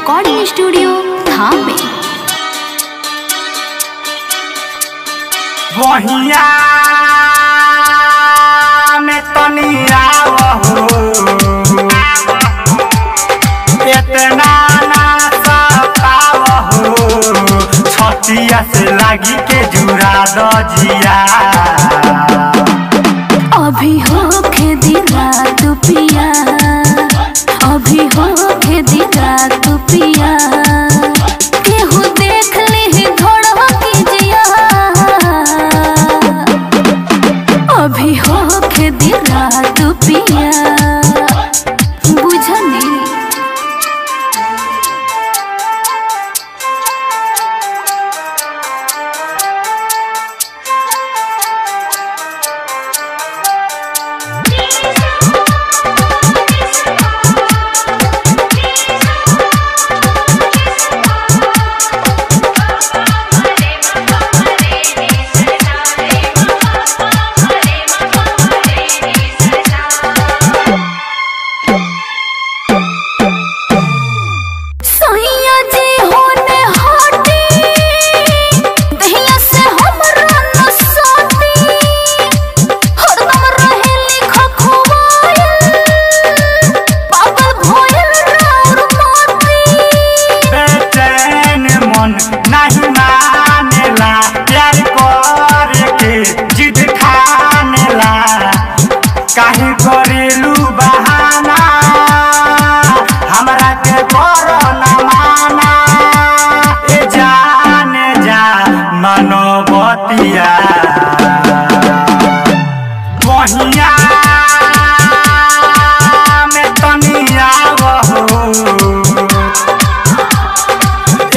Recording studio धामे। वहिया में तनिया हो इतना ना सताव हो छतिया से लागी के जुड़ा दजिया अभी हो दिला तू पिया, अभी हो दिला तू पिया, केहू देख ले थोड़ा कीजिया, अभी हो दिला तू पिया बुझनी। नहीं मानेला प्यार करे के जिद ठानेला काहे करेलू बहाना हमरा के करो ना माना ए जाने जा मनोबतिया वहिया में तनिया हो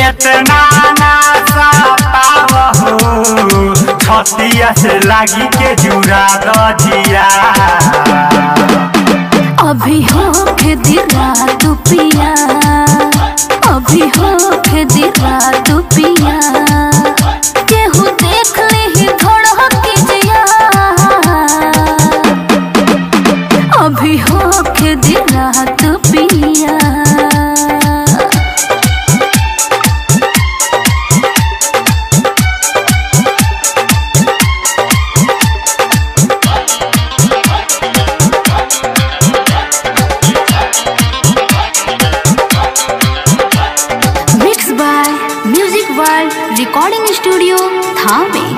इतना ना सताव हो छतिया से लागी के जुड़ा दजिया अभी हो दिला तू पिया, अभी हो दिला तू पिया, केहू देख ले थोड़ा कीजिया, अभी हो दिला तू पिया। म्यूजिक वर्ल्ड रिकॉर्डिंग स्टूडियो धामे।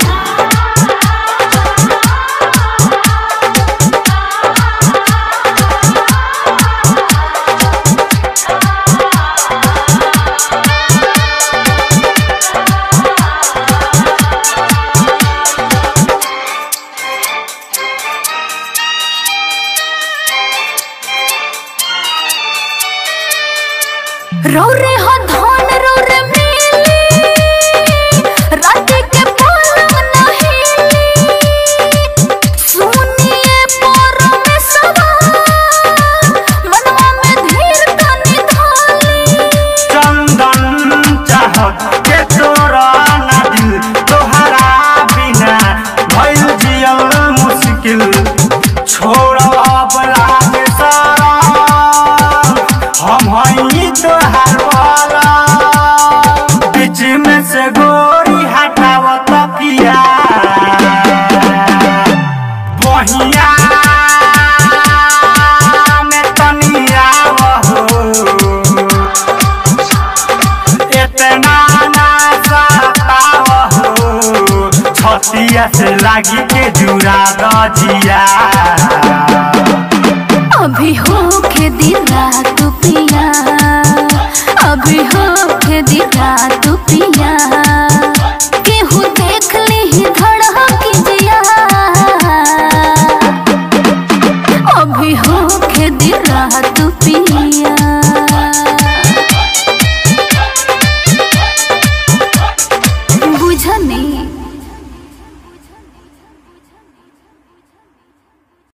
रो रे हो धन रो रे मिली रात के पलंग नहीं सुनिए परमेश्वरा मनवा में धीर तनी धाली चंदन चाहत के तोरा ना दिल तोहरा बिना भइल जियल मुश्किल छोड़ अब लागे सारा हम हई तोहार वाला बीच में से गोरी हटाव तकिया वहिया में तनिया हो इतना ना सताव हो छतिया से लागी के जुड़ा दजिया अभी हो दिला